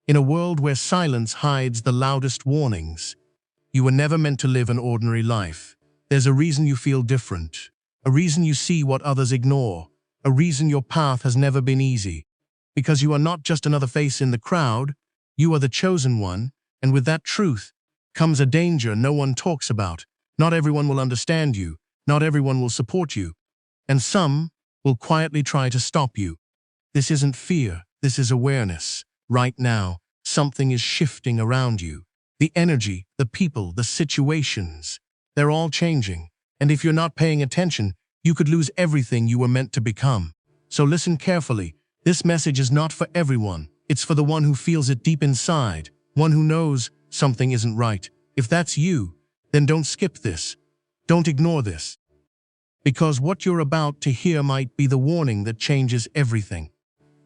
In a world where silence hides the loudest warnings, you were never meant to live an ordinary life. There's a reason you feel different, a reason you see what others ignore, a reason your path has never been easy. Because you are not just another face in the crowd, you are the chosen one, and with that truth comes a danger no one talks about. Not everyone will understand you, not everyone will support you, and some will quietly try to stop you. This isn't fear, this is awareness. Right now, something is shifting around you. The energy, the people, the situations, they're all changing. And if you're not paying attention, you could lose everything you were meant to become. So listen carefully. This message is not for everyone. It's for the one who feels it deep inside, one who knows something isn't right. If that's you, then don't skip this. Don't ignore this. Because what you're about to hear might be the warning that changes everything.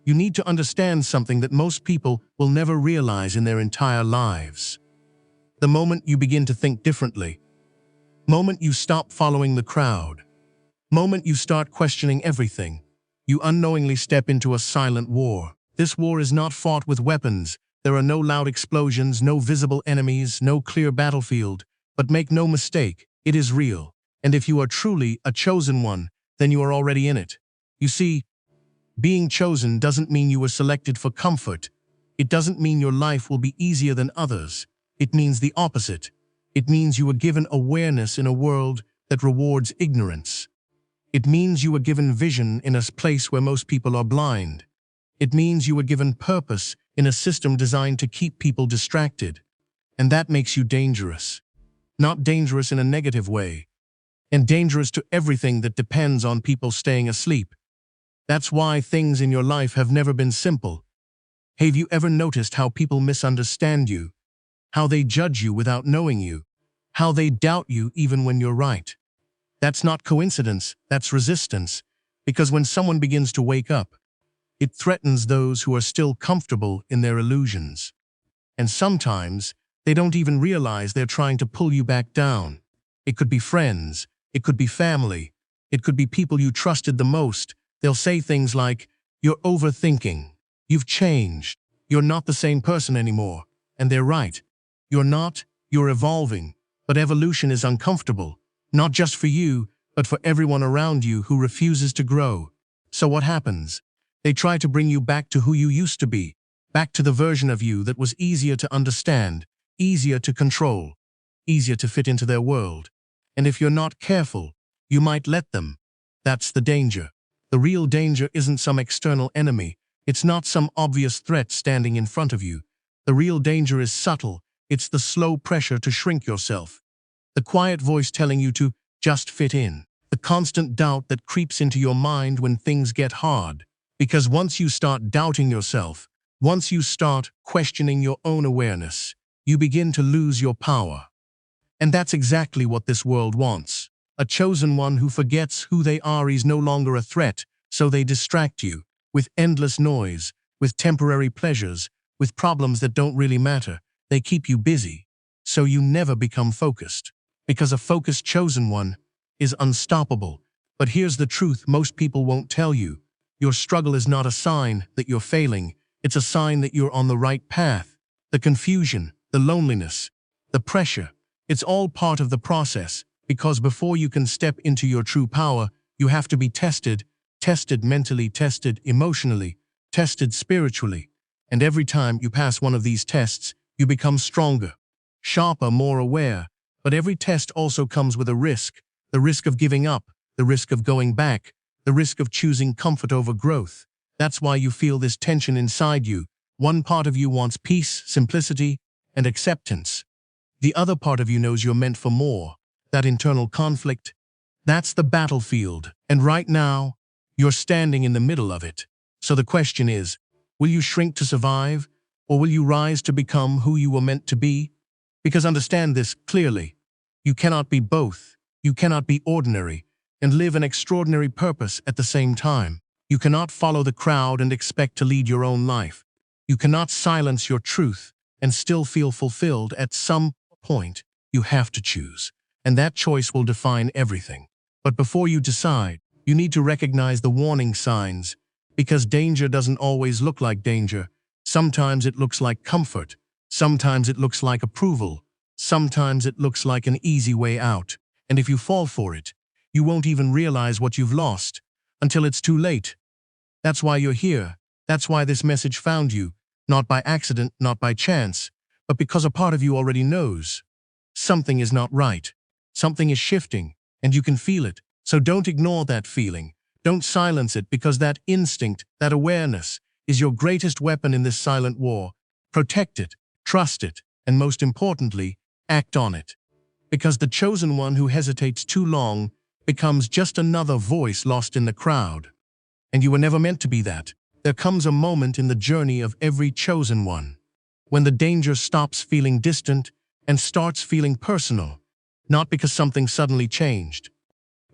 You need to understand something that most people will never realize in their entire lives. The moment you begin to think differently, moment you stop following the crowd, moment you start questioning everything, you unknowingly step into a silent war. This war is not fought with weapons. There are no loud explosions, no visible enemies, no clear battlefield. But make no mistake, it is real. And if you are truly a chosen one, then you are already in it. You see, being chosen doesn't mean you were selected for comfort. It doesn't mean your life will be easier than others. It means the opposite. It means you were given awareness in a world that rewards ignorance. It means you were given vision in a place where most people are blind. It means you were given purpose in a system designed to keep people distracted. And that makes you dangerous. Not dangerous in a negative way, and dangerous to everything that depends on people staying asleep. That's why things in your life have never been simple. Have you ever noticed how people misunderstand you? How they judge you without knowing you? How they doubt you even when you're right? That's not coincidence, that's resistance. Because when someone begins to wake up, it threatens those who are still comfortable in their illusions. And sometimes, they don't even realize they're trying to pull you back down. It could be friends, it could be family, it could be people you trusted the most. They'll say things like, "You're overthinking, you've changed, you're not the same person anymore." And they're right. You're not, you're evolving. But evolution is uncomfortable, not just for you, but for everyone around you who refuses to grow. So what happens? They try to bring you back to who you used to be, back to the version of you that was easier to understand, easier to control, easier to fit into their world. And if you're not careful, you might let them. That's the danger. The real danger isn't some external enemy. It's not some obvious threat standing in front of you. The real danger is subtle. It's the slow pressure to shrink yourself. The quiet voice telling you to just fit in. The constant doubt that creeps into your mind when things get hard. Because once you start doubting yourself, once you start questioning your own awareness, you begin to lose your power. And that's exactly what this world wants. A chosen one who forgets who they are is no longer a threat, so they distract you with endless noise, with temporary pleasures, with problems that don't really matter. They keep you busy, so you never become focused. Because a focused chosen one is unstoppable. But here's the truth most people won't tell you. Your struggle is not a sign that you're failing. It's a sign that you're on the right path. The confusion, the loneliness, the pressure, it's all part of the process. Because before you can step into your true power, you have to be tested. Tested mentally, tested emotionally, tested spiritually. And every time you pass one of these tests, you become stronger, sharper, more aware. But every test also comes with a risk. The risk of giving up, the risk of going back, the risk of choosing comfort over growth. That's why you feel this tension inside you. One part of you wants peace, simplicity, and acceptance. The other part of you knows you're meant for more. That internal conflict, that's the battlefield. And right now, you're standing in the middle of it. So the question is, will you shrink to survive, or will you rise to become who you were meant to be? Because understand this clearly, you cannot be both. You cannot be ordinary and live an extraordinary purpose at the same time. You cannot follow the crowd and expect to lead your own life. You cannot silence your truth and still feel fulfilled. At some point. You have to choose, and that choice will define everything. But before you decide, you need to recognize the warning signs, because danger doesn't always look like danger. Sometimes it looks like comfort. Sometimes it looks like approval. Sometimes it looks like an easy way out. And if you fall for it, you won't even realize what you've lost until it's too late. That's why you're here. That's why this message found you, not by accident, not by chance, but because a part of you already knows. Something is not right. Something is shifting, and you can feel it. So don't ignore that feeling. Don't silence it, because that instinct, that awareness, is your greatest weapon in this silent war. Protect it, trust it, and most importantly, act on it. Because the chosen one who hesitates too long becomes just another voice lost in the crowd. And you were never meant to be that. There comes a moment in the journey of every chosen one when the danger stops feeling distant and starts feeling personal, not because something suddenly changed,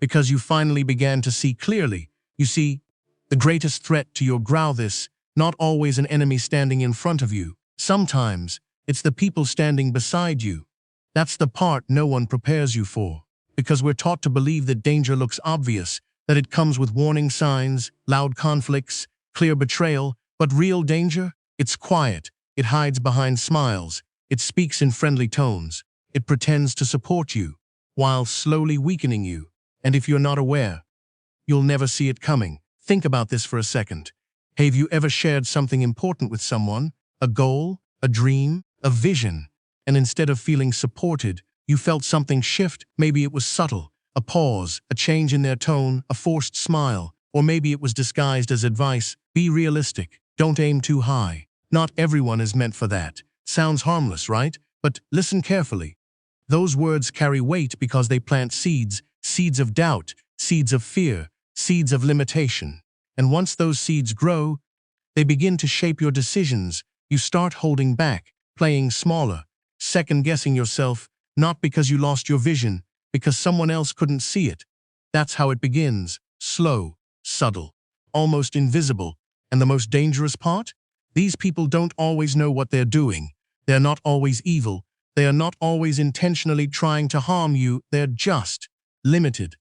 because you finally began to see clearly. You see, the greatest threat to your growth is not always an enemy standing in front of you. Sometimes it's the people standing beside you. That's the part no one prepares you for, because we're taught to believe that danger looks obvious, that it comes with warning signs, loud conflicts, clear betrayal. But real danger? It's quiet. It hides behind smiles. It speaks in friendly tones. It pretends to support you, while slowly weakening you. And if you're not aware, you'll never see it coming. Think about this for a second. Have you ever shared something important with someone? A goal, a dream, a vision? And instead of feeling supported, you felt something shift. Maybe it was subtle, a pause, a change in their tone, a forced smile. Or maybe it was disguised as advice. Be realistic. Don't aim too high. Not everyone is meant for that. Sounds harmless, right? But listen carefully. Those words carry weight because they plant seeds, seeds of doubt, seeds of fear, seeds of limitation. And once those seeds grow, they begin to shape your decisions. You start holding back, playing smaller, second-guessing yourself, not because you lost your vision, because someone else couldn't see it. That's how it begins. Slow, subtle, almost invisible. And the most dangerous part? These people don't always know what they're doing. They're not always evil. They are not always intentionally trying to harm you. They're just limited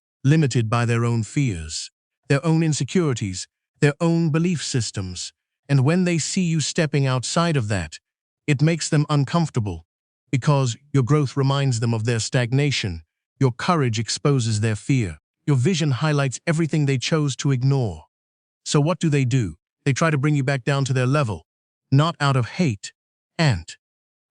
by their own fears, their own insecurities, their own belief systems. And when they see you stepping outside of that, it makes them uncomfortable, because your growth reminds them of their stagnation. Your courage exposes their fear. Your vision highlights everything they chose to ignore. So what do? They try to bring you back down to their level, not out of hate, and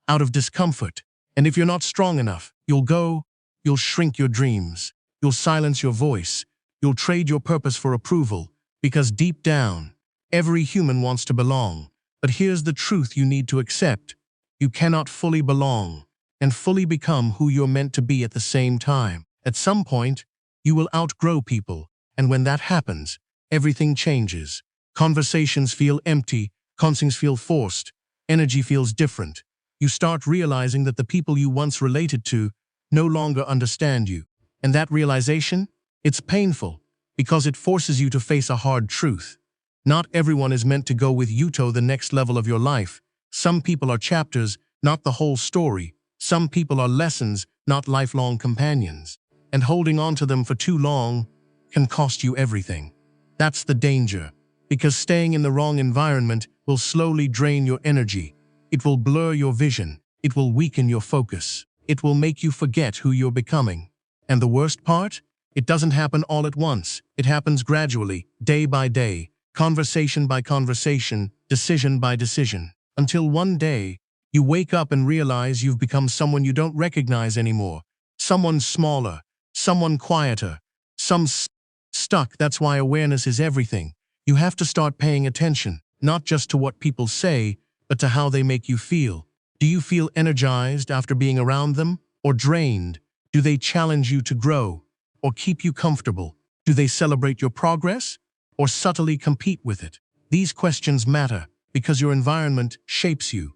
out of discomfort. And if you're not strong enough, you'll shrink your dreams, you'll silence your voice, you'll trade your purpose for approval, because deep down, every human wants to belong. But here's the truth you need to accept. You cannot fully belong and fully become who you're meant to be at the same time. At some point, you will outgrow people, and when that happens, everything changes. Conversations feel empty, conversations feel forced, energy feels different. You start realizing that the people you once related to no longer understand you. And that realization, it's painful, because it forces you to face a hard truth. Not everyone is meant to go with you to the next level of your life. Some people are chapters, not the whole story. Some people are lessons, not lifelong companions. And holding on to them for too long can cost you everything. That's the danger, because staying in the wrong environment will slowly drain your energy. It will blur your vision. It will weaken your focus. It will make you forget who you're becoming. And the worst part? It doesn't happen all at once. It happens gradually, day by day, conversation by conversation, decision by decision, until one day, you wake up and realize you've become someone you don't recognize anymore. Someone smaller, someone quieter, stuck. That's why awareness is everything. You have to start paying attention, not just to what people say, but to how they make you feel. Do you feel energized after being around them, or drained? Do they challenge you to grow, or keep you comfortable? Do they celebrate your progress, or subtly compete with it? These questions matter, because your environment shapes you,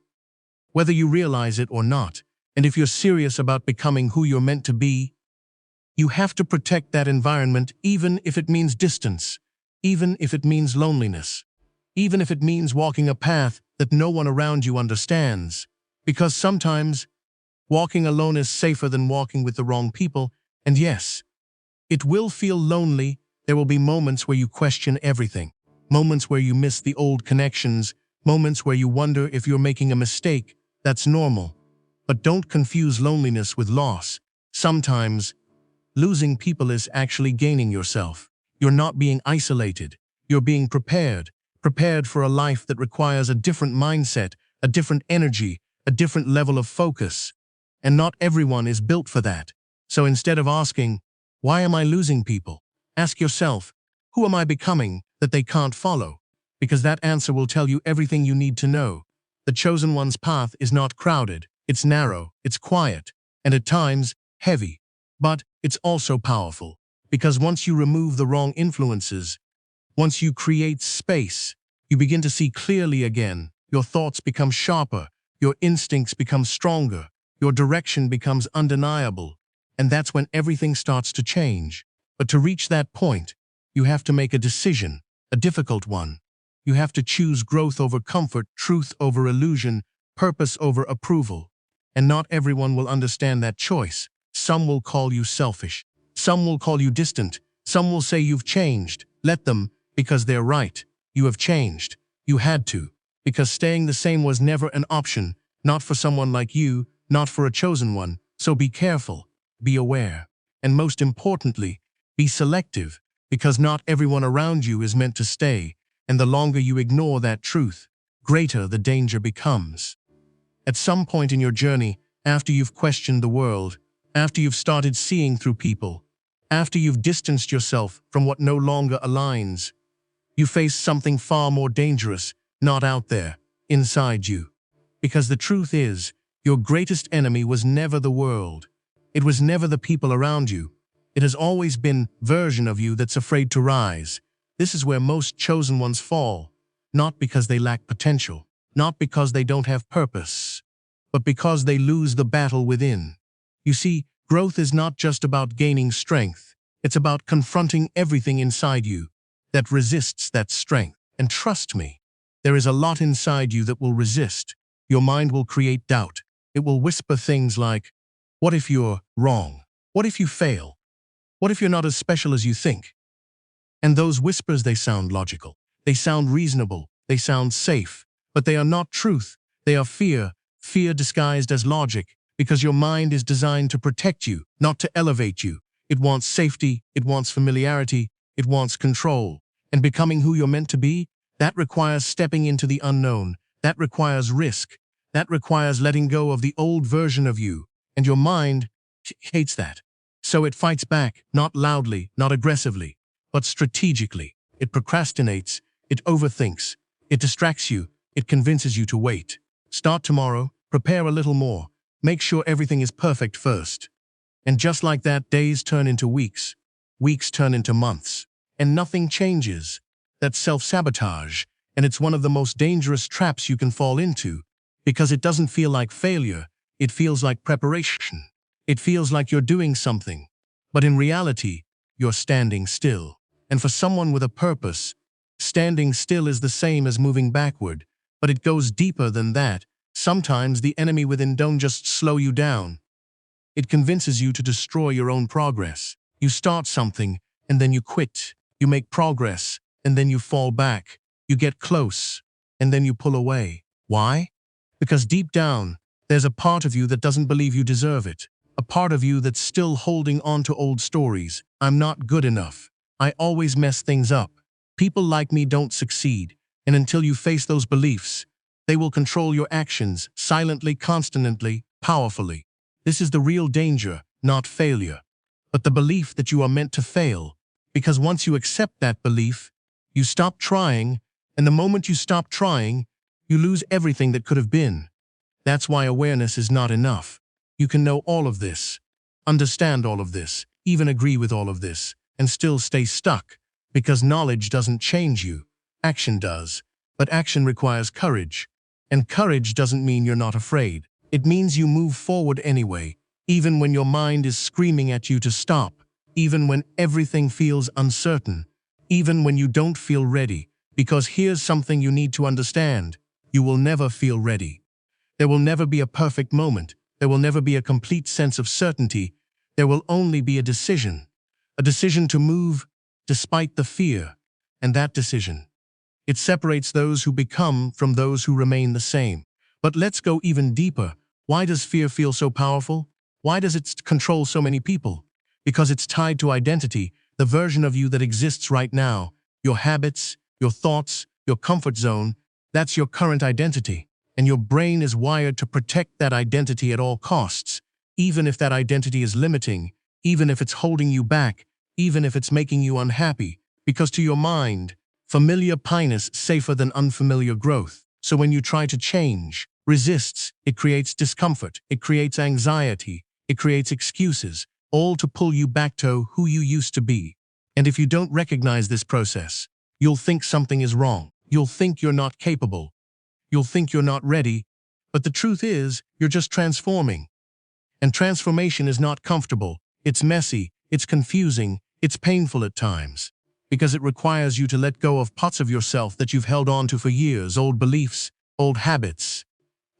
whether you realize it or not. And if you're serious about becoming who you're meant to be, you have to protect that environment, even if it means distance, even if it means loneliness, even if it means walking a path that no one around you understands. Because sometimes, walking alone is safer than walking with the wrong people. And yes, it will feel lonely. There will be moments where you question everything, moments where you miss the old connections, Moments where you wonder if you're making a mistake. That's normal. But don't confuse loneliness with loss. Sometimes, losing people is actually gaining yourself. You're not being isolated. You're being prepared for a life that requires a different mindset, a different energy, a different level of focus. And not everyone is built for that. So instead of asking, why am I losing people? Ask yourself, who am I becoming that they can't follow? Because that answer will tell you everything you need to know. The chosen one's path is not crowded, it's narrow, it's quiet, and at times, heavy. But it's also powerful, because once you remove the wrong influences, once you create space, you begin to see clearly again. Your thoughts become sharper, your instincts become stronger, your direction becomes undeniable, and that's when everything starts to change. But to reach that point, you have to make a decision, a difficult one. You have to choose growth over comfort, truth over illusion, purpose over approval. And not everyone will understand that choice. Some will call you selfish. Some will call you distant. Some will say you've changed. Let them, because they're right. You have changed. You had to. Because staying the same was never an option, not for someone like you, not for a chosen one. So be careful, be aware, and most importantly, be selective, because not everyone around you is meant to stay. And the longer you ignore that truth, greater the danger becomes. At some point in your journey, after you've questioned the world, after you've started seeing through people, after you've distanced yourself from what no longer aligns, you face something far more dangerous, not out there, inside you. Because the truth is, your greatest enemy was never the world. It was never the people around you. It has always been a version of you that's afraid to rise. This is where most chosen ones fall, not because they lack potential, not because they don't have purpose, but because they lose the battle within. You see, growth is not just about gaining strength. It's about confronting everything inside you that resists that strength. And trust me, there is a lot inside you that will resist. Your mind will create doubt. It will whisper things like, what if you're wrong? What if you fail? What if you're not as special as you think? And those whispers, they sound logical. They sound reasonable. They sound safe. But they are not truth. They are fear. Fear disguised as logic. Because your mind is designed to protect you, not to elevate you. It wants safety. It wants familiarity. It wants control. And becoming who you're meant to be, that requires stepping into the unknown. That requires risk. That requires letting go of the old version of you. And your mind hates that. So it fights back, not loudly, not aggressively, but strategically. It procrastinates, it overthinks, it distracts you, it convinces you to wait. Start tomorrow, prepare a little more, make sure everything is perfect first. And just like that, days turn into weeks, weeks turn into months, and nothing changes. That's self-sabotage, and it's one of the most dangerous traps you can fall into, because it doesn't feel like failure, it feels like preparation. It feels like you're doing something, but in reality, you're standing still. And for someone with a purpose, standing still is the same as moving backward, but it goes deeper than that. Sometimes the enemy within don't just slow you down. It convinces you to destroy your own progress. You start something, and then you quit. You make progress, and then you fall back. You get close, and then you pull away. Why? Because deep down, there's a part of you that doesn't believe you deserve it. A part of you that's still holding on to old stories. I'm not good enough. I always mess things up. People like me don't succeed. And until you face those beliefs, they will control your actions, silently, constantly, powerfully. This is the real danger, not failure, but the belief that you are meant to fail. Because once you accept that belief, you stop trying, and the moment you stop trying, you lose everything that could have been. That's why awareness is not enough. You can know all of this, understand all of this, even agree with all of this, and still stay stuck, because knowledge doesn't change you. Action does. But action requires courage. And courage doesn't mean you're not afraid. It means you move forward anyway, even when your mind is screaming at you to stop, even when everything feels uncertain, even when you don't feel ready. Because here's something you need to understand. You will never feel ready. There will never be a perfect moment. There will never be a complete sense of certainty. There will only be a decision to move despite the fear. And that decision, It separates those who become from those who remain the same. But let's go even deeper. Why does fear feel so powerful? Why does it control so many people? Because it's tied to identity, the version of you that exists right now. Your habits, your thoughts, your comfort zone, that's your current identity. And your brain is wired to protect that identity at all costs, even if that identity is limiting, even if it's holding you back, even if it's making you unhappy. Because to your mind, familiar pain is safer than unfamiliar growth. So when you try to change, resists, it creates discomfort, it creates anxiety, it creates excuses, all to pull you back to who you used to be. And if you don't recognize this process, you'll think something is wrong. You'll think you're not capable. You'll think you're not ready. But the truth is, you're just transforming. And transformation is not comfortable. It's messy, it's confusing, it's painful at times. Because it requires you to let go of parts of yourself that you've held on to for years, old beliefs, old habits,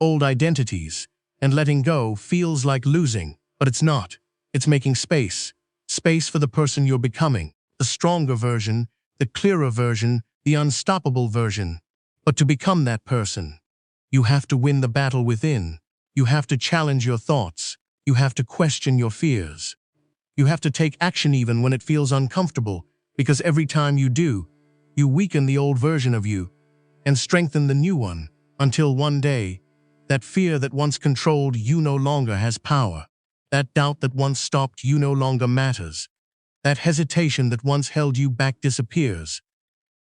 old identities. And letting go feels like losing, but it's not. It's making space. Space for the person you're becoming. The stronger version, the clearer version, the unstoppable version. But to become that person, you have to win the battle within. You have to challenge your thoughts. You have to question your fears. You have to take action even when it feels uncomfortable, because every time you do, you weaken the old version of you and strengthen the new one, until one day, that fear that once controlled you no longer has power. That doubt that once stopped you no longer matters. That hesitation that once held you back disappears.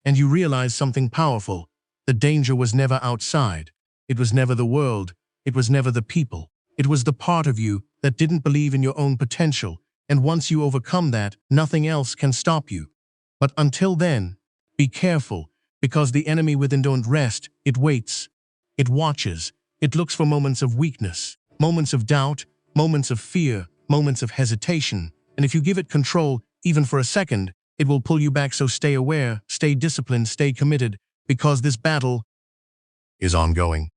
And you realize something powerful. The danger was never outside. It was never the world. It was never the people. It was the part of you that didn't believe in your own potential. And once you overcome that, nothing else can stop you. But until then, be careful, because the enemy within don't rest. It waits. It watches. It looks for moments of weakness, moments of doubt, moments of fear, moments of hesitation. And if you give it control, even for a second, it will pull you back. So stay aware, stay disciplined, stay committed, because this battle is ongoing.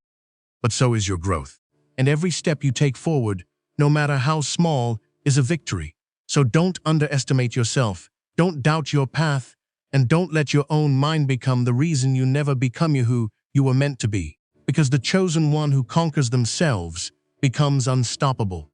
But so is your growth. And every step you take forward, no matter how small, is a victory. So don't underestimate yourself. Don't doubt your path. And don't let your own mind become the reason you never become who you were meant to be. Because the chosen one who conquers themselves becomes unstoppable.